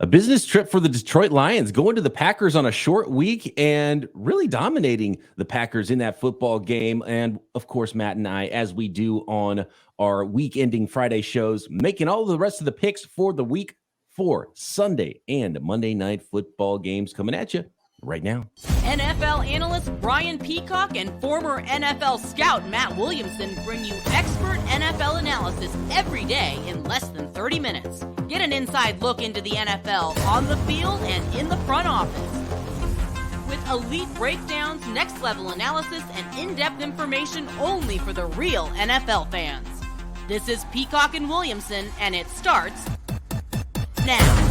A business trip for the Detroit Lions, going to the Packers on a short week and really dominating the Packers in that football game. And of course, Matt and I, as we do on our week-ending Friday shows, making all the rest of the picks for the week for Sunday and Monday night football games coming at you right now. NFL analyst Brian Peacock and former NFL scout Matt Williamson bring you expert NFL analysis every day in less than 30 minutes. Get an inside look into the NFL on the field and in the front office. With elite breakdowns, next-level analysis, and in-depth information only for the real NFL fans. This is Peacock and Williamson, and it starts now.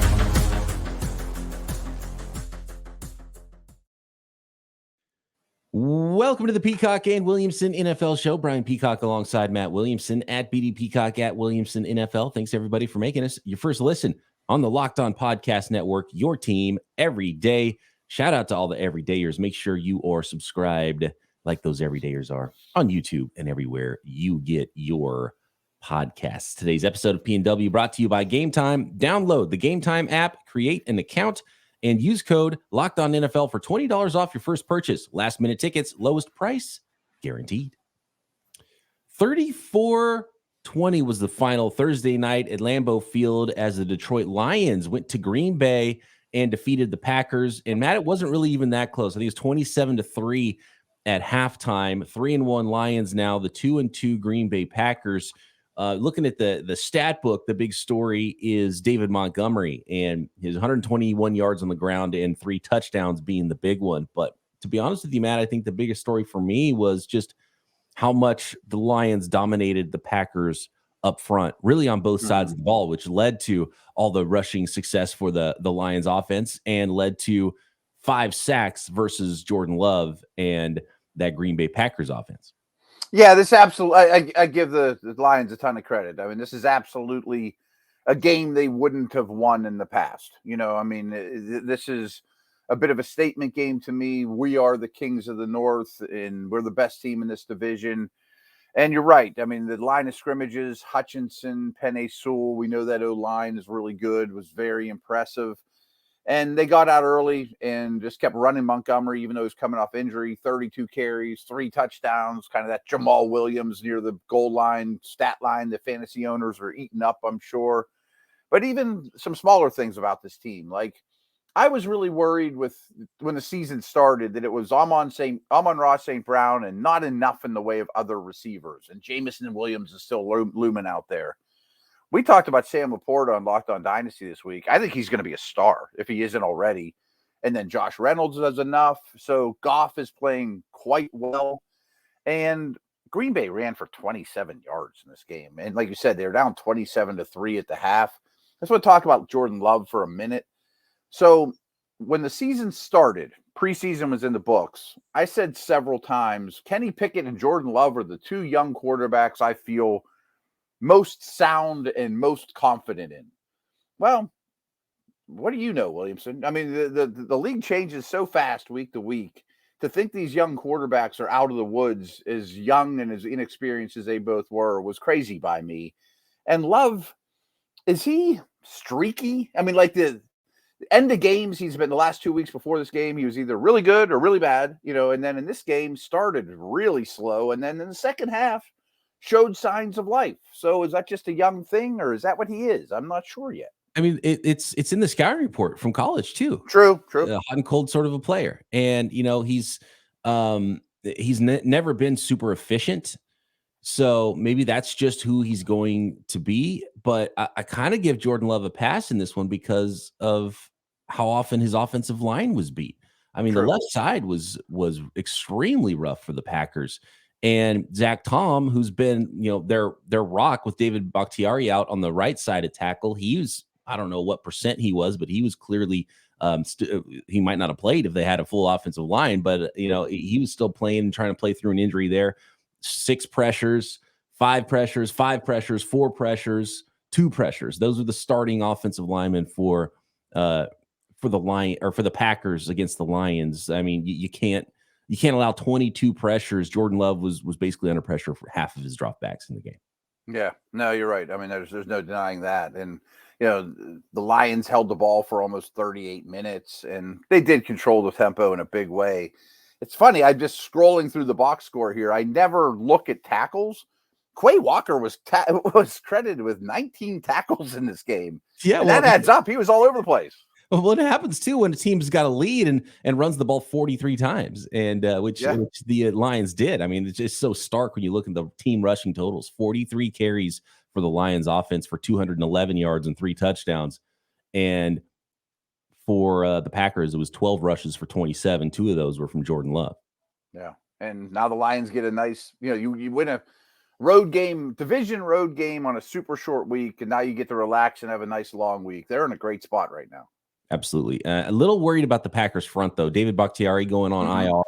Welcome to the Peacock and Williamson NFL Show. Brian Peacock alongside Matt Williamson at BD Peacock at Williamson NFL. Thanks everybody for making us your first listen on the Locked On Podcast Network, your team every day. Shout out to all the everydayers. Make sure you are subscribed like those everydayers are on YouTube and everywhere you get your podcasts. Today's episode of P&W brought to you by Gametime. Download the Gametime app, create an account, and use code LOCKEDONNFL for $20 off your first purchase. Last-minute tickets, lowest price, guaranteed. 34-20 was the final Thursday night at Lambeau Field as the Detroit Lions went to Green Bay and defeated the Packers. And, Matt, it wasn't really even that close. I think it was 27-3 at halftime. 3-1 Lions now, the 2-2 Green Bay Packers. Looking at the stat book, the big story is David Montgomery and his 121 yards on the ground and 3 touchdowns being the big one. But to be honest with you, Matt, I think the biggest story for me was just how much the Lions dominated the Packers up front, really on both sides of the ball, which led to all the rushing success for the Lions offense and led to 5 sacks versus Jordan Love and that Green Bay Packers offense. Yeah, this absolutely. I give the Lions a ton of credit. I mean, this is absolutely a game they wouldn't have won in the past. You know, I mean, this is a bit of a statement game to me. We are the kings of the North, and we're the best team in this division. And you're right. I mean, the line of scrimmages, Hutchinson, Penei Sewell, we know that O-line is really good, was very impressive. And they got out early and just kept running Montgomery, even though he's coming off injury. 32 carries, 3 touchdowns, kind of that Jamal Williams near the goal line, stat line that fantasy owners are eating up, I'm sure. But even some smaller things about this team. Like, I was really worried with when the season started that it was Amon-Ra St. Brown and not enough in the way of other receivers. And Jameson Williams is still looming out there. We talked about Sam Laporta on Locked On Dynasty this week. I think he's going to be a star if he isn't already. And then Josh Reynolds does enough. So Goff is playing quite well. And Green Bay ran for 27 yards in this game. And like you said, they were down 27-3 at the half. I just want to talk about Jordan Love for a minute. So when the season started, preseason was in the books, I said several times, Kenny Pickett and Jordan Love are the 2 young quarterbacks I feel most sound and most confident in. Well, what do you know, Williamson? I mean, the league changes so fast week to week. To think these young quarterbacks are out of the woods as young and as inexperienced as they both were was crazy by me. And Love, is he streaky? I mean, like the end of games, he's been the last 2 weeks before this game, he was either really good or really bad, you know, and then in this game started really slow. And then in the second half, showed signs of life. So is that just a young thing, or is that what he is? I'm not sure yet. I mean, it's in the scouting report from college too. True. Hot and cold sort of a player, and you know he's never been super efficient. So maybe that's just who he's going to be. But I kind of give Jordan Love a pass in this one because of how often his offensive line was beat. I mean, the left side was extremely rough for the Packers. And Zach Tom, who's been, you know, their rock with David Bakhtiari out on the right side of tackle, he was, I don't know what percent he was, but he was clearly, he might not have played if they had a full offensive line, but, you know, he was still playing and trying to play through an injury there. 6 pressures, 5 pressures, 5 pressures, 4 pressures, 2 pressures. Those are the starting offensive linemen for the Packers against the Lions. I mean, you can't allow 22 pressures. Jordan Love was basically under pressure for half of his dropbacks in the game. Yeah, no, you're right. I mean, there's no denying that. And the Lions held the ball for almost 38 minutes, and they did control the tempo in a big way. It's funny. I'm just scrolling through the box score here. I never look at tackles. Quay Walker was credited with 19 tackles in this game. Yeah, that adds up. He was all over the place. Well, it happens too when a team's got a lead and runs the ball 43 times, and which the Lions did. I mean, it's just so stark when you look at the team rushing totals. 43 carries for the Lions offense for 211 yards and 3 touchdowns, and for the Packers, it was 12 rushes for 27. 2 of those were from Jordan Love. Yeah, and now the Lions get a nice, you win a division road game on a super short week, and now you get to relax and have a nice long week. They're in a great spot right now. Absolutely. A little worried about the Packers front, though. David Bakhtiari going on IR.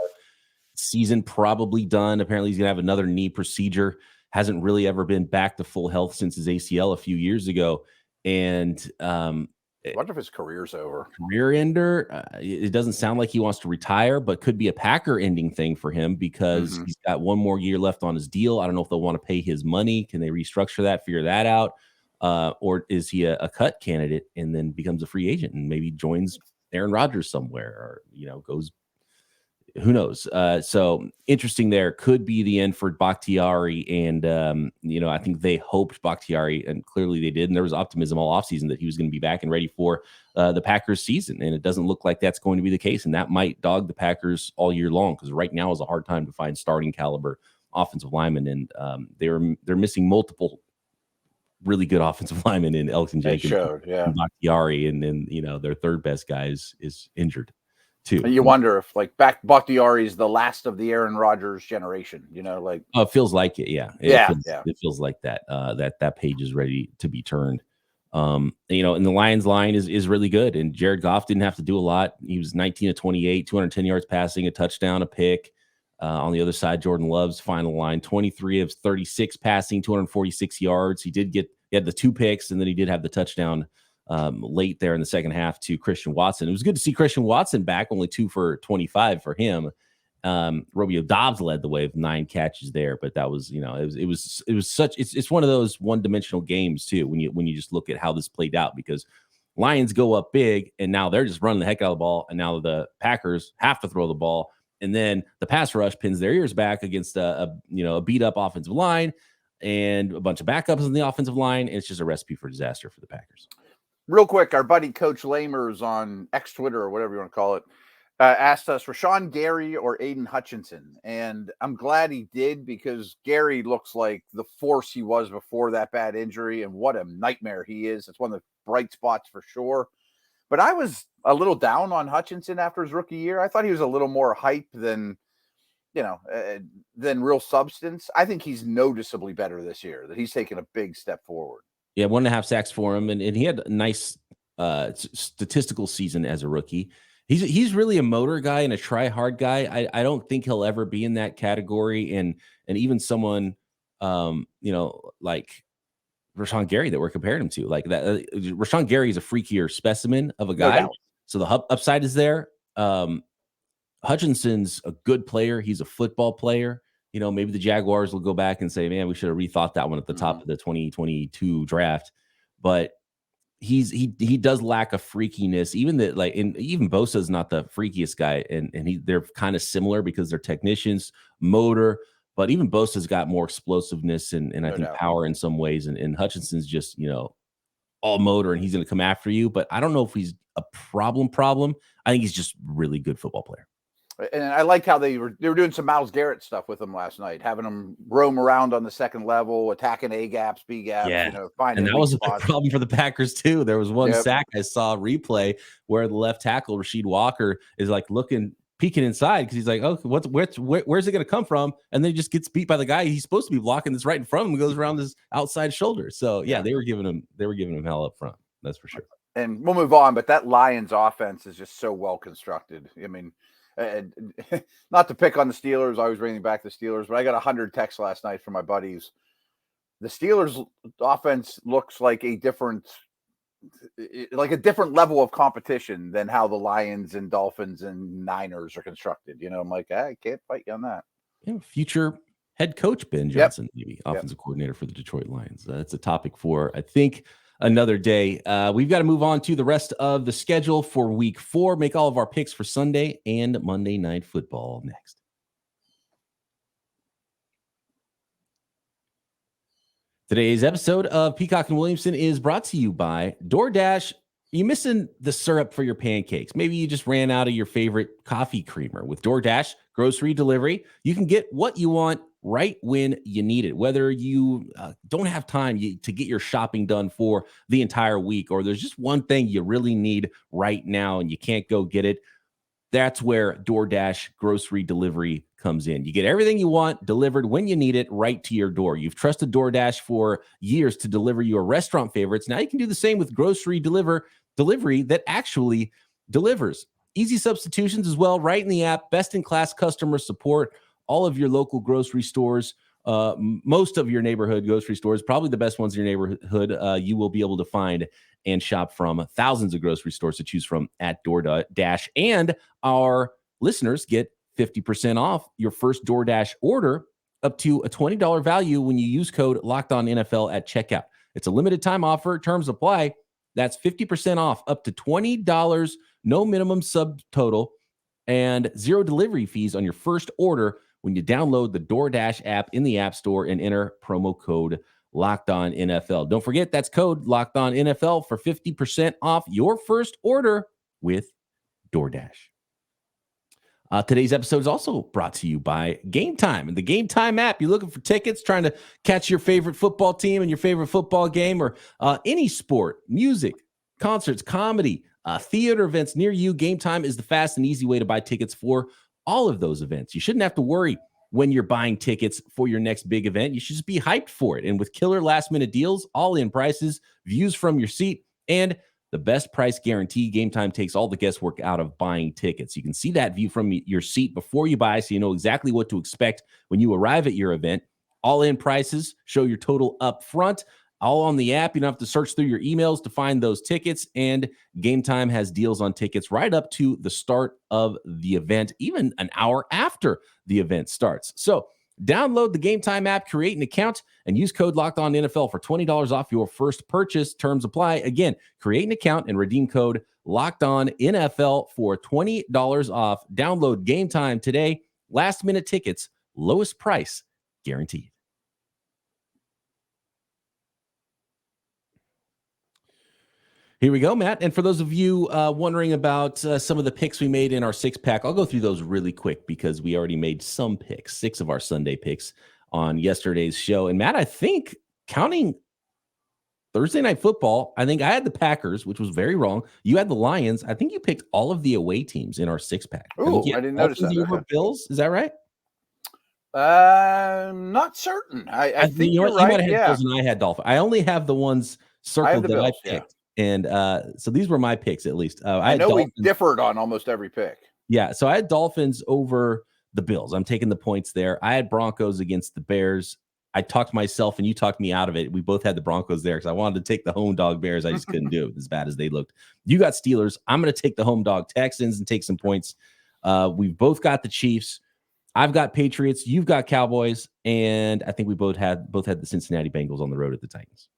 Season probably done. Apparently, he's going to have another knee procedure. Hasn't really ever been back to full health since his ACL a few years ago. And I wonder if his career's over. Career ender. It doesn't sound like he wants to retire, but could be a Packer ending thing for him because he's got one more year left on his deal. I don't know if they'll want to pay his money. Can they restructure that, figure that out? Or is he a cut candidate and then becomes a free agent and maybe joins Aaron Rodgers somewhere or, goes, who knows? So interesting there. Could be the end for Bakhtiari. And, I think they hoped Bakhtiari, and clearly they did. And there was optimism all offseason that he was going to be back and ready for the Packers season. And it doesn't look like that's going to be the case. And that might dog the Packers all year long because right now is a hard time to find starting caliber offensive linemen. And they're missing multiple really good offensive linemen in Elton Jenkins and Bakhtiari, and then their third best guy is injured too. And you wonder if Bakhtiari is the last of the Aaron Rodgers generation. It feels like it. Yeah, it feels like that. That page is ready to be turned. And the Lions line is really good, and Jared Goff didn't have to do a lot. He was 19 of 28, 210 yards passing, a touchdown, a pick. On the other side, Jordan Love's final line, 23 of 36 passing, 246 yards. He had the 2 picks, and then he did have the touchdown late there in the second half to Christian Watson. It was good to see Christian Watson back, only 2 for 25 for him. Romeo Doubs led the way with 9 catches there, but that was, it's one of those one-dimensional games too when you just look at how this played out, because Lions go up big and now they're just running the heck out of the ball, and now the Packers have to throw the ball. And then the pass rush pins their ears back against a beat up offensive line and a bunch of backups in the offensive line. It's just a recipe for disaster for the Packers. Real quick, our buddy Coach Lamers on X Twitter or whatever you want to call it asked us Rashawn Gary or Aiden Hutchinson, and I'm glad he did because Gary looks like the force he was before that bad injury, and what a nightmare he is. It's one of the bright spots for sure. But I was a little down on Hutchinson after his rookie year. I thought he was a little more hype than real substance. I think he's noticeably better this year, that he's taken a big step forward. Yeah, 1.5 sacks for him, and he had a nice statistical season as a rookie. He's really a motor guy and a try-hard guy. I don't think he'll ever be in that category, and even someone, like Rashawn Gary that we're comparing him to, like that. Rashawn Gary is a freakier specimen of a guy, no, so the upside is there. Hutchinson's a good player. He's a football player. Maybe the Jaguars will go back and say, man, we should have rethought that one at the top of the 2022 draft. But he does lack a freakiness. Even even Bosa's not the freakiest guy, and they're kind of similar because they're technicians, motor. But even Bosa's got more explosiveness and I think power in some ways. And Hutchinson's just, all motor, and he's going to come after you. But I don't know if he's a problem. I think he's just a really good football player. And I like how they were doing some Myles Garrett stuff with him last night, having him roam around on the second level, attacking A gaps, B gaps, finding. And that was a big problem for the Packers too. There was one sack I saw replay where the left tackle Rasheed Walker is like peeking inside because he's like, oh, where's it going to come from? And then he just gets beat by the guy he's supposed to be blocking that's right in front of him and goes around his outside shoulder. So they were giving him hell up front. That's for sure. And we'll move on, but that Lions offense is just so well constructed. I mean, not to pick on the Steelers, I was bringing back the Steelers, but I got 100 texts last night from my buddies. The Steelers offense looks like a different level of competition than how the Lions and Dolphins and Niners are constructed. I'm like, I can't fight you on that. Future head coach Ben Johnson, maybe offensive coordinator for the Detroit Lions. That's a topic for, I think, another day. We've got to move on to the rest of the schedule for week 4. Make all of our picks for Sunday and Monday Night Football next. Today's episode of Peacock and Williamson is brought to you by DoorDash. You missing the syrup for your pancakes? Maybe you just ran out of your favorite coffee creamer. With DoorDash grocery delivery, you can get what you want right when you need it. Whether you don't have time to get your shopping done for the entire week, or there's just one thing you really need right now and you can't go get it, that's where DoorDash grocery delivery comes in. You get everything you want delivered when you need it right to your door. You've trusted DoorDash for years to deliver your restaurant favorites. Now you can do the same with grocery delivery that actually delivers. Easy substitutions as well, right in the app. Best-in-class customer support. All of your local grocery stores, most of your neighborhood grocery stores, probably the best ones in your neighborhood, you will be able to find and shop from. Thousands of grocery stores to choose from at DoorDash. And our listeners get 50% off your first DoorDash order up to a $20 value when you use code LOCKEDONNFL at checkout. It's a limited time offer. Terms apply. That's 50% off up to $20, no minimum subtotal, and 0 delivery fees on your first order when you download the DoorDash app in the App Store and enter promo code LOCKEDONNFL. Don't forget, that's code LOCKEDONNFL for 50% off your first order with DoorDash. Today's episode is also brought to you by Gametime. And the Gametime app, you're looking for tickets, trying to catch your favorite football team and your favorite football game, or any sport, music, concerts, comedy, theater events near you. Gametime is the fast and easy way to buy tickets for all of those events. You shouldn't have to worry when you're buying tickets for your next big event. You should just be hyped for it. And with killer last-minute deals, all-in prices, views from your seat, and the best price guarantee, Gametime takes all the guesswork out of buying tickets. You can see that view from your seat before you buy, so you know exactly what to expect when you arrive at your event. All-in prices show your total up front, all on the app. You don't have to search through your emails to find those tickets, and Gametime has deals on tickets right up to the start of the event, even an hour after the event starts. So download the Gametime app, create an account, and use code LOCKEDONNFL for $20 off your first purchase. Terms apply. Again, create an account and redeem code LOCKEDONNFL for $20 off. Download Gametime today. Last-minute tickets, lowest price guaranteed. Here we go, Matt. And for those of you wondering about some of the picks we made in our 6-pack, I'll go through those really quick because we already made some picks, 6 of our Sunday picks on yesterday's show. And Matt, I think counting Thursday Night Football, I think I had the Packers, which was very wrong. You had the Lions. I think you picked all of the away teams in our 6-pack. Oh, I didn't notice that. Over Bills, is that right? Not certain. I think you're right. You might have had Bills and I had Dolphins. I only have the ones circled that I picked. Yeah. And so these were my picks, at least. I know Dolphins. We differed on almost every pick. Yeah, so I had Dolphins over the Bills. I'm taking the points there. I had Broncos against the Bears. I talked myself, and you talked me out of it. We both had the Broncos there because I wanted to take the home dog Bears. I just couldn't do it as bad as they looked. You got Steelers. I'm going to take the home dog Texans and take some points. We've both got the Chiefs. I've got Patriots. You've got Cowboys. And I think we both had the Cincinnati Bengals on the road at the Titans.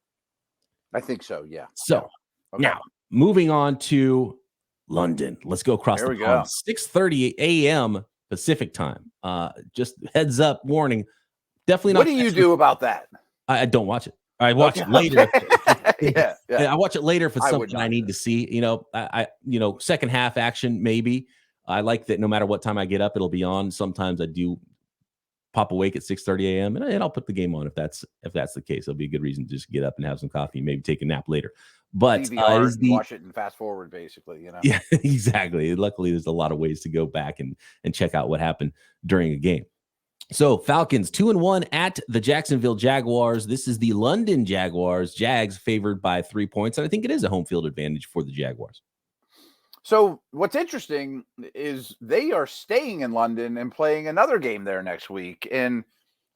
I think so, yeah. So now moving on to London. Let's go across the pond. 6:30 a.m. Pacific time. Just heads up warning. Definitely not. What do you do about that? I don't watch it. I watch it later. Yeah. I watch it later if it's something I need to see. I second half action maybe. I like that no matter what time I get up, it'll be on. Sometimes I do pop awake at 6:30 a.m. and I'll put the game on if that's the case. It'll be a good reason to just get up and have some coffee and maybe take a nap later. But watch it and fast forward, basically, Yeah, exactly. Luckily, there's a lot of ways to go back and check out what happened during a game. So Falcons 2-1 at the Jacksonville Jaguars. This is the London Jaguars. Jags favored by 3 points. And I think it is a home field advantage for the Jaguars. So what's interesting is they are staying in London and playing another game there next week. And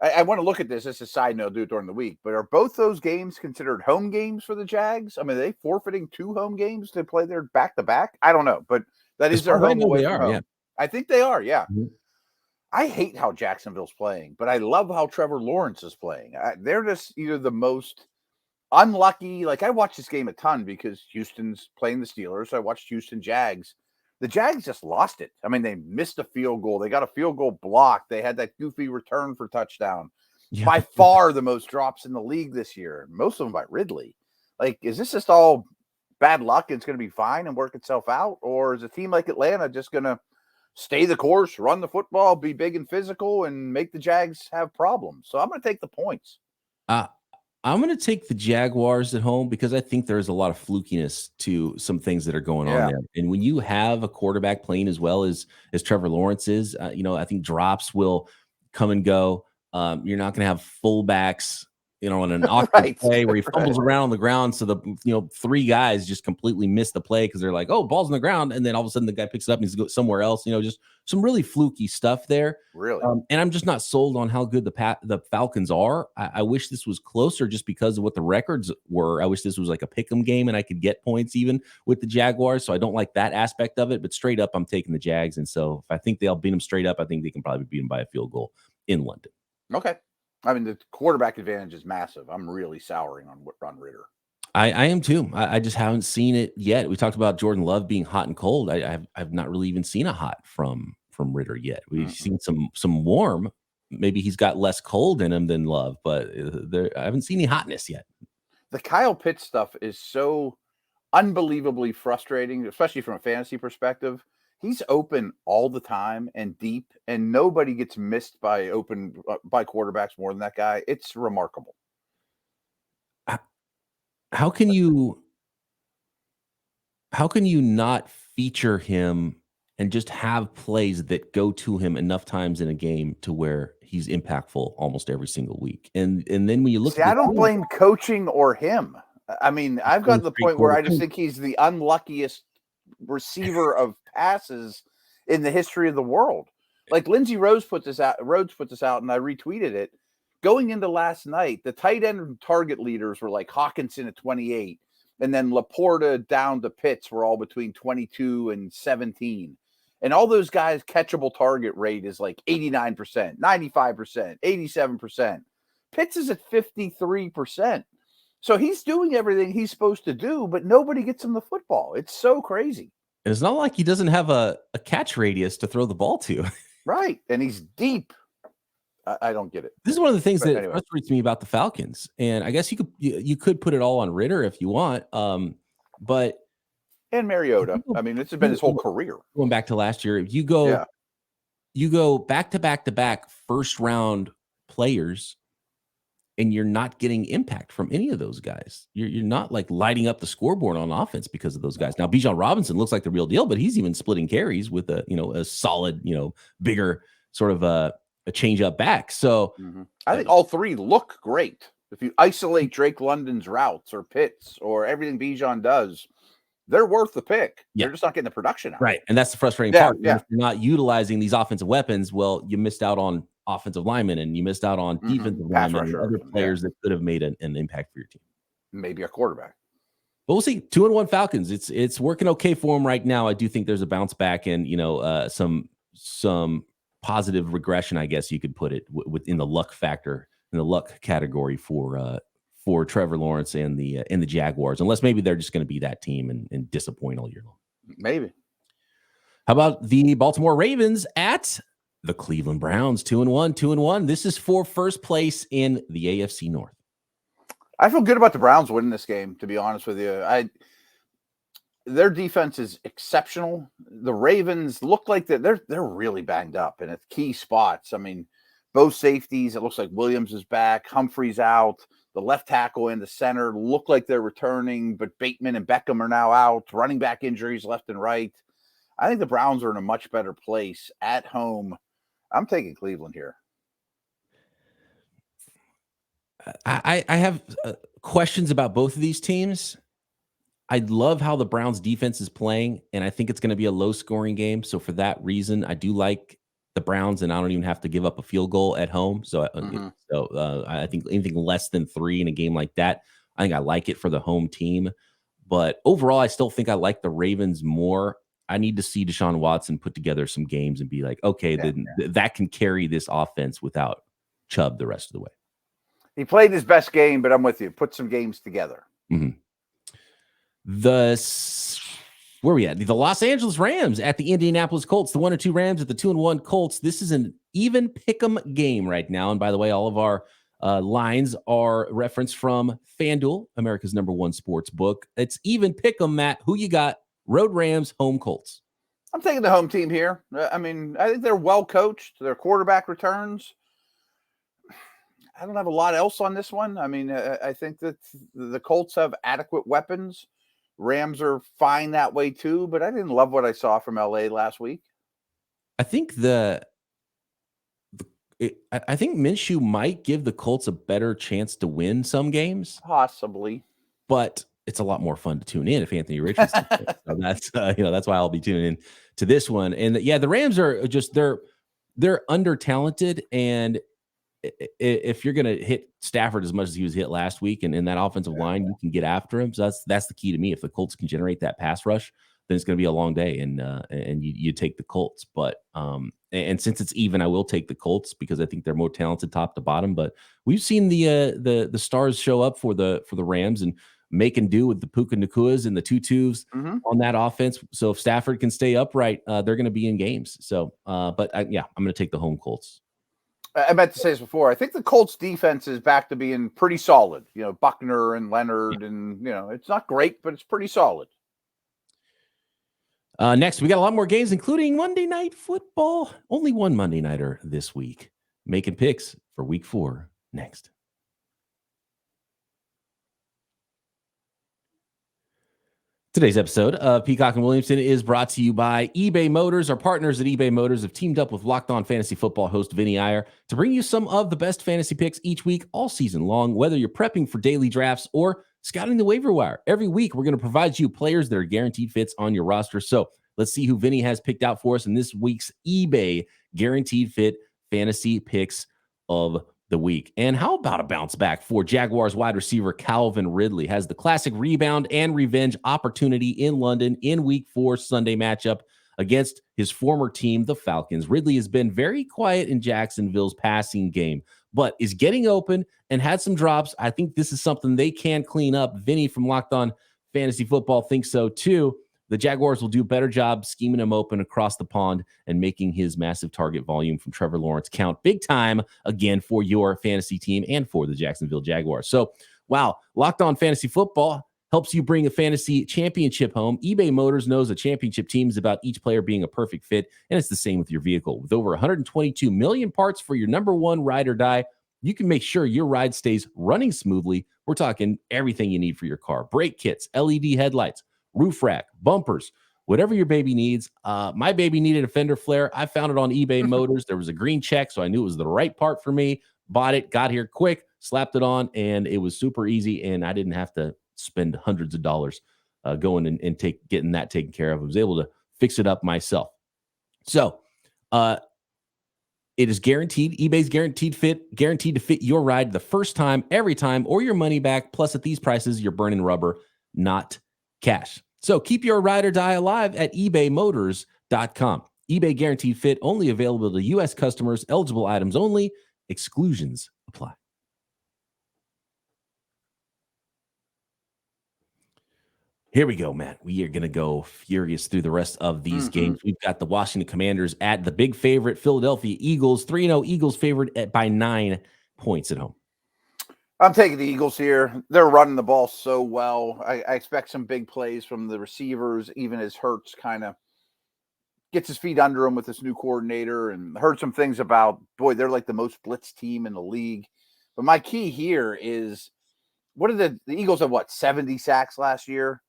I want to look at this as a side note, do it during the week, but are both those games considered home games for the Jags? I mean, are they forfeiting 2 home games to play their back-to-back? I don't know, but that is their home away from home. Yeah. I think they are, yeah. Mm-hmm. I hate how Jacksonville's playing, but I love how Trevor Lawrence is playing. They're just either the most unlucky. Like, I watched this game a ton because Houston's playing the Steelers. So I watched Houston Jags. The Jags just lost it. I mean, they missed a field goal. They got a field goal blocked. They had that goofy return for touchdown. Yeah. By far the most drops in the league this year. Most of them by Ridley. Like, is this just all bad luck and it's going to be fine and work itself out? Or is a team like Atlanta just going to stay the course, run the football, be big and physical, and make the Jags have problems? So I'm going to take the points. I'm going to take the Jaguars at home because I think there's a lot of flukiness to some things that are going on there. And when you have a quarterback playing as well as Trevor Lawrence is, I think drops will come and go. You're not going to have fullbacks, on an awkward play where he fumbles around on the ground. So the, three guys just completely miss the play because they're like, oh, ball's on the ground. And then all of a sudden the guy picks it up and he's going somewhere else, just some really fluky stuff there. Really? And I'm just not sold on how good the Falcons are. I wish this was closer just because of what the records were. I wish this was like a pick'em game and I could get points even with the Jaguars. So I don't like that aspect of it, but straight up, I'm taking the Jags. And so if I think they'll beat them straight up, I think they can probably beat them by a field goal in London. Okay. I mean, the quarterback advantage is massive. I'm really souring on Ritter. I am too. I just haven't seen it yet. We talked about Jordan Love being hot and cold. I've not really even seen a hot from Ritter yet. We've seen some warm. Maybe he's got less cold in him than Love, but I haven't seen any hotness yet. The Kyle Pitts stuff is so unbelievably frustrating, especially from a fantasy perspective. He's open all the time and deep, and nobody gets missed by quarterbacks more than that guy. It's remarkable. How can you not feature him and just have plays that go to him enough times in a game to where he's impactful almost every single week? And then when you look, I don't blame coaching or him. I mean, I've got to the point where I just think he's the unluckiest receiver of passes in the history of the world. Like Lindsey Rhodes put this out, and I retweeted it. Going into last night, the tight end target leaders were like Hawkinson at 28, and then Laporta down to Pitts were all between 22 and 17. And all those guys' catchable target rate is like 89%, 95%, 87%. Pitts is at 53%. So he's doing everything he's supposed to do, but nobody gets him the football. It's so crazy. And it's not like he doesn't have a catch radius to throw the ball to. Right. And he's deep. I don't get it. This is one of the things that frustrates me about the Falcons. And I guess you could put it all on Ritter if you want. But and Mariota. I mean, this has been his whole career. Going back to last year, if you go back to back first round players, and you're not getting impact from any of those guys. You're not like lighting up the scoreboard on offense because of those guys. Now, Bijan Robinson looks like the real deal, but he's even splitting carries with a solid, bigger sort of a change up back. So I think all three look great. If you isolate Drake London's routes or Pitts or everything Bijan does, they're worth the pick. Yeah. They're just not getting the production out. Right. And that's the frustrating part. Yeah. If you're not utilizing these offensive weapons, well, you missed out on offensive linemen and you missed out on defensive linemen and other players that could have made an impact for your team. Maybe a quarterback. But we'll see. 2-1 Falcons. It's working okay for them right now. I do think there's a bounce back and some positive regression, I guess you could put it, within the luck factor, in the luck category for Trevor Lawrence and the Jaguars, unless maybe they're just going to be that team and disappoint all year long. Maybe. How about the Baltimore Ravens at the Cleveland Browns? 2-1. This is for first place in the AFC North. I feel good about the Browns winning this game, to be honest with you. Their defense is exceptional. The Ravens look like they're really banged up in key spots. I mean, both safeties, it looks like Williams is back, Humphrey's out. The left tackle and the center look like they're returning, but Bateman and Beckham are now out. Running back injuries left and right. I think the Browns are in a much better place at home. I'm taking Cleveland here. I have questions about both of these teams. I love how the Browns defense is playing, and I think it's going to be a low-scoring game. So for that reason, I do like the Browns, and I don't even have to give up a field goal at home. So, I think anything less than 3 in a game like that, I think I like it for the home team. But overall, I still think I like the Ravens more. I need to see Deshaun Watson put together some games and be like, okay, that can carry this offense without Chubb the rest of the way. He played his best game, but I'm with you. Put some games together. Mm-hmm. Where are we at? The Los Angeles Rams at the Indianapolis Colts. The 1-2 Rams at the 2-1 Colts. This is an even pick'em game right now. And by the way, all of our lines are referenced from FanDuel, America's #1 sports book. It's even pick'em, Matt. Who you got? Road Rams, home Colts. I'm taking the home team here. I mean, I think they're well coached. Their quarterback returns. I don't have a lot else on this one. I mean, I think that the Colts have adequate weapons. Rams are fine that way too, but I didn't love what I saw from LA last week. I think I think Minshew might give the Colts a better chance to win some games, possibly, but it's a lot more fun to tune in if Anthony Richardson. So that's that's why I'll be tuning in to this one. And the Rams are just they're under talented, and if you're going to hit Stafford as much as he was hit last week, and in that offensive line, you can get after him. So that's the key to me. If the Colts can generate that pass rush, then it's going to be a long day, and you take the Colts. But and since it's even, I will take the Colts because I think they're more talented top to bottom. But we've seen the stars show up for the Rams and make and do with the Puka Nakuas and the Tutus on that offense. So if Stafford can stay upright, they're going to be in games. So, I'm going to take the home Colts. I meant to say this before. I think the Colts defense is back to being pretty solid. Buckner and Leonard, and it's not great, but it's pretty solid. Next, we got a lot more games, including Monday Night Football. Only one Monday Nighter this week. Making picks for Week 4 next. Today's episode of Peacock and Williamson is brought to you by eBay Motors. Our partners at eBay Motors have teamed up with Locked On Fantasy Football host Vinny Iyer to bring you some of the best fantasy picks each week, all season long, whether you're prepping for daily drafts or scouting the waiver wire. Every week, we're going to provide you players that are guaranteed fits on your roster. So let's see who Vinny has picked out for us in this week's eBay Guaranteed Fit Fantasy Picks of the week. And how about a bounce back for Jaguars wide receiver Calvin Ridley? Has the classic rebound and revenge opportunity in London in Week 4 Sunday matchup against his former team, the Falcons. Ridley has been very quiet in Jacksonville's passing game, but is getting open and had some drops. I think this is something they can clean up. Vinny from Locked On Fantasy Football thinks so too. The Jaguars will do a better job scheming him open across the pond and making his massive target volume from Trevor Lawrence count big time again for your fantasy team and for the Jacksonville Jaguars. So, wow, Locked On Fantasy Football helps you bring a fantasy championship home. eBay Motors knows a championship team is about each player being a perfect fit, and it's the same with your vehicle. With over 122 million parts for your number one ride or die, you can make sure your ride stays running smoothly. We're talking everything you need for your car. Brake kits, LED headlights, roof rack, bumpers, whatever your baby needs. My baby needed a fender flare. I found it on eBay Motors. There was a green check, so I knew it was the right part for me. Bought it, got here quick, slapped it on, and it was super easy, and I didn't have to spend hundreds of dollars going and getting that taken care of. I was able to fix it up myself. So it is guaranteed. eBay's guaranteed to fit your ride the first time, every time, or your money back. Plus, at these prices, you're burning rubber, not cash. So keep your ride or die alive at ebaymotors.com. eBay Guaranteed Fit, only available to U.S. customers, eligible items only, exclusions apply. Here we go, Matt. We are going to go furious through the rest of these games. We've got the Washington Commanders at the big favorite, Philadelphia Eagles. 3-0 Eagles favored by 9 points at home. I'm taking the Eagles here. They're running the ball so well. I expect some big plays from the receivers, even as Hurts kind of gets his feet under him with this new coordinator, and heard some things about, boy, they're like the most blitz team in the league. But my key here is, what are the Eagles have, 70 sacks last year?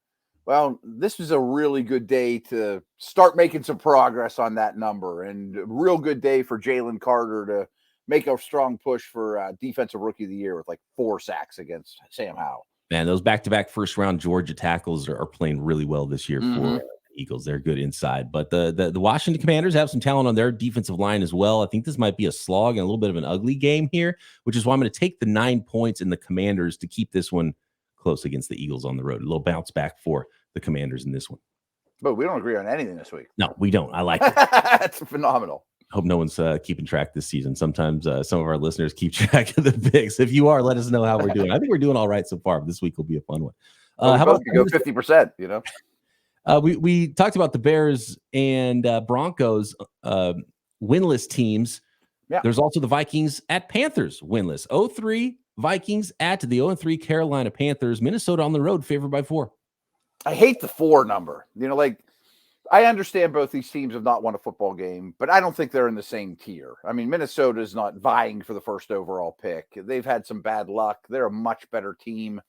Well, this was a really good day to start making some progress on that number, and a real good day for Jalen Carter to make a strong push for defensive rookie of the year with 4 sacks against Sam Howell. Man, those back-to-back first-round Georgia tackles are playing really well this year for the Eagles. They're good inside. But the Washington Commanders have some talent on their defensive line as well. I think this might be a slog and a little bit of an ugly game here, which is why I'm going to take the 9 points in the Commanders to keep this one close against the Eagles on the road. A little bounce back for the Commanders in this one. But we don't agree on anything this week. No, we don't. I like it. That's phenomenal. Hope no one's keeping track this season. Sometimes some of our listeners keep track of the picks. If you are, let us know how we're doing. I think we're doing all right so far. But this week will be a fun one. How about you go 50%? You know, we talked about the Bears and Broncos winless teams. Yeah. There's also the Vikings at Panthers winless. 0-3 Vikings at the 0-3 Carolina Panthers. Minnesota on the road, favored by 4. I hate the 4 number. You know, like, I understand both these teams have not won a football game, but I don't think they're in the same tier. I mean, Minnesota is not vying for the first overall pick. They've had some bad luck. They're a much better team,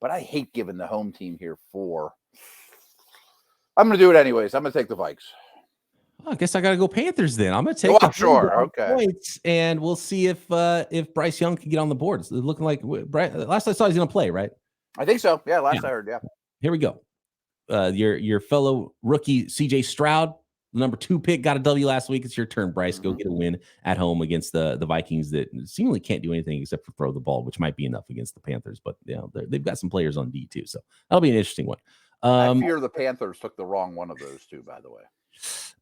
but I hate giving the home team here 4. I'm going to do it anyways. I'm going to take the Vikes. Well, I guess I got to go Panthers then. I'm going to take the points, and we'll see if Bryce Young can get on the board. It's looking like last I saw he's going to play, right? I think so. Yeah, I heard. Yeah. Here we go. Your fellow rookie CJ Stroud, the number 2 pick, got a W last week. It's your turn, Bryce. Go get a win at home against the Vikings that seemingly can't do anything except for throw the ball, which might be enough against the Panthers. But they've got some players on D too, so that'll be an interesting one. I fear the Panthers took the wrong one of those two, by the way.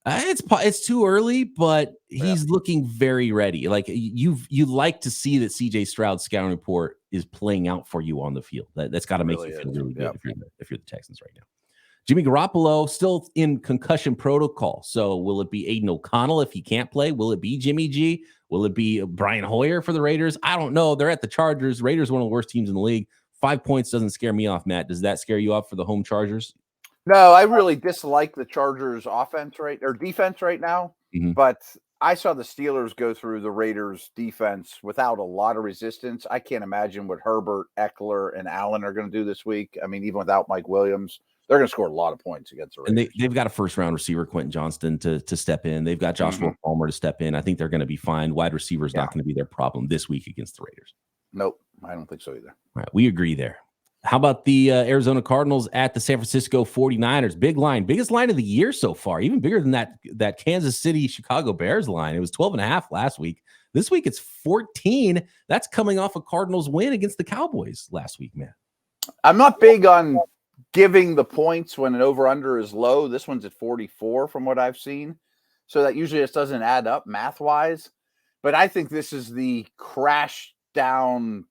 It's too early, but he's looking very ready. Like you like to see that CJ Stroud's scouting report is playing out for you on the field. That's got to make you feel really good if you're the Texans right now. Jimmy Garoppolo still in concussion protocol. So will it be Aiden O'Connell if he can't play? Will it be Jimmy G? Will it be Brian Hoyer for the Raiders? I don't know. They're at the Chargers. Raiders, one of the worst teams in the league. 5 points doesn't scare me off, Matt. Does that scare you off for the home Chargers? No, I really dislike the Chargers defense right now. Mm-hmm. But I saw the Steelers go through the Raiders defense without a lot of resistance. I can't imagine what Herbert, Eckler, and Allen are going to do this week. I mean, even without Mike Williams, they're going to score a lot of points against the Raiders. And they've got a first-round receiver, Quentin Johnston, to step in. They've got Joshua Palmer to step in. I think they're going to be fine. Wide receiver is not going to be their problem this week against the Raiders. Nope, I don't think so either. All right, we agree there. How about the Arizona Cardinals at the San Francisco 49ers? Big line, biggest line of the year so far, even bigger than that Kansas City Chicago Bears line. It was 12.5 last week. This week it's 14. That's coming off a Cardinals win against the Cowboys last week, man. I'm not big on giving the points when an over-under is low. This one's at 44 from what I've seen. So that usually just doesn't add up math-wise. But I think this is the crash down,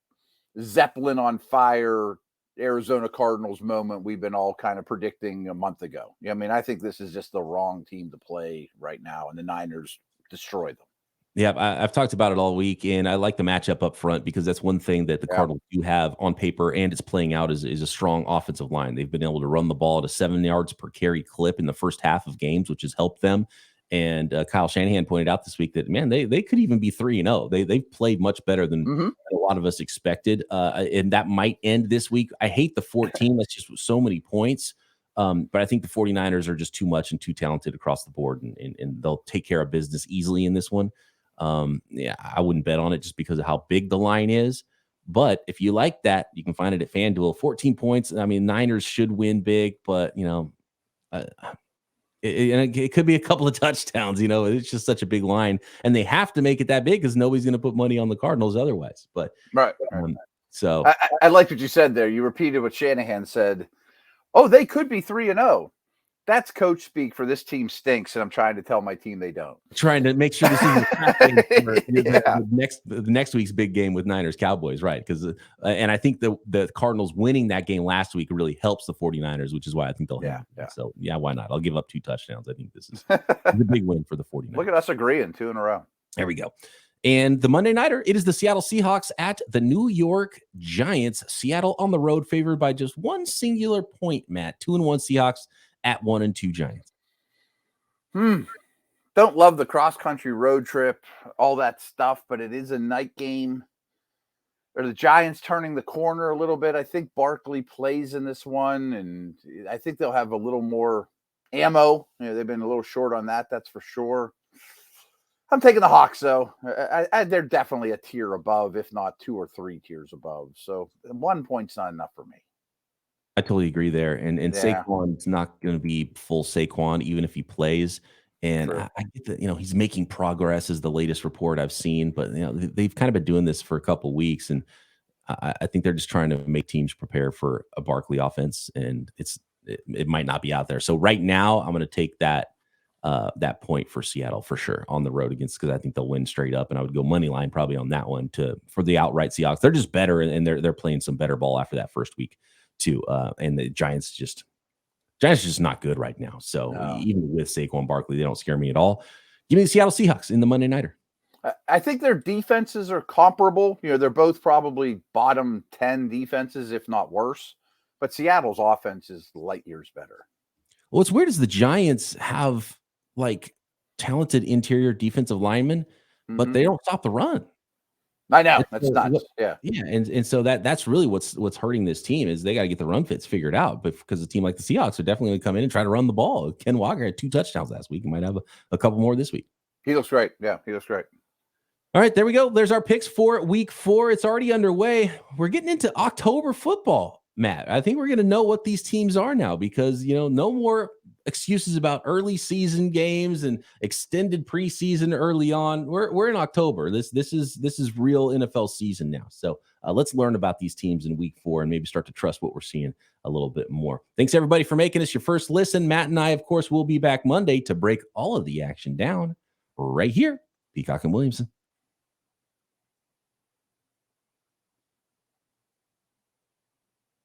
Zeppelin on fire, Arizona Cardinals moment we've been all kind of predicting a month ago. I mean, I think this is just the wrong team to play right now, and the Niners destroy them. Yeah, I've talked about it all week, and I like the matchup up front because that's one thing that the Cardinals do have on paper, and it's playing out is a strong offensive line. They've been able to run the ball at a 7 yards per carry clip in the first half of games, which has helped them. And Kyle Shanahan pointed out this week that, man, they could even be 3-0. They've played much better than a lot of us expected, and that might end this week. I hate the 14. That's just so many points. But I think the 49ers are just too much and too talented across the board, and they'll take care of business easily in this one. I wouldn't bet on it just because of how big the line is. But if you like that, you can find it at FanDuel. 14 points. I mean, Niners should win big, but, it could be a couple of touchdowns. It's just such a big line, and they have to make it that big because nobody's going to put money on the Cardinals otherwise. But so I liked what you said there. You repeated what Shanahan said. Oh, they could be 3-0. That's coach speak for this team stinks, and I'm trying to tell my team they don't. Trying to make sure this is the next week's big game with Niners Cowboys, right? Because and I think the Cardinals winning that game last week really helps the 49ers, which is why I think they'll have it. So why not? I'll give up 2 touchdowns. I think this is the big win for the 49ers. Look at us agreeing 2 in a row. There we go. And the Monday Nighter, it is the Seattle Seahawks at the New York Giants. Seattle on the road, favored by just one singular point, Matt. 2-1 Seahawks at 1-2 Giants. Don't love the cross-country road trip, all that stuff, but it is a night game. Are the Giants turning the corner a little bit? I think Barkley plays in this one, and I think they'll have a little more ammo. They've been a little short on that, that's for sure. I'm taking the Hawks, though. They're definitely a tier above, if not 2 or 3 tiers above. So 1 point's not enough for me. I totally agree there. And Saquon's not going to be full Saquon, even if he plays. And I get that, he's making progress is the latest report I've seen, but they've kind of been doing this for a couple of weeks. And I think they're just trying to make teams prepare for a Barkley offense, and it might not be out there. So right now I'm going to take that that point for Seattle for sure on the road against, because I think they'll win straight up, and I would go money line probably on that one for the outright Seahawks. They're just better, and they're playing some better ball after that first week too. And the Giants just not good right now. So even with Saquon Barkley, they don't scare me at all. Give me the Seattle Seahawks in the Monday Nighter. I think their defenses are comparable. They're both probably bottom 10 defenses, if not worse. But Seattle's offense is light years better. Well, what's weird is the Giants have like talented interior defensive linemen, but they don't stop the run. I know. That's nuts. Yeah. And so that's really what's hurting this team is they got to get the run fits figured out. But because a team like the Seahawks are definitely going to come in and try to run the ball. Ken Walker had 2 touchdowns last week. He might have a couple more this week. He looks great. Yeah, he looks great. All right, there we go. There's our picks for week 4. It's already underway. We're getting into October football, Matt. I think we're going to know what these teams are now because, no more excuses about early season games and extended preseason early on. We're in October. This is real NFL season now. So let's learn about these teams in week 4 and maybe start to trust what we're seeing a little bit more. Thanks everybody for making us your first listen. Matt and I, of course, will be back Monday to break all of the action down right here. Peacock and Williamson.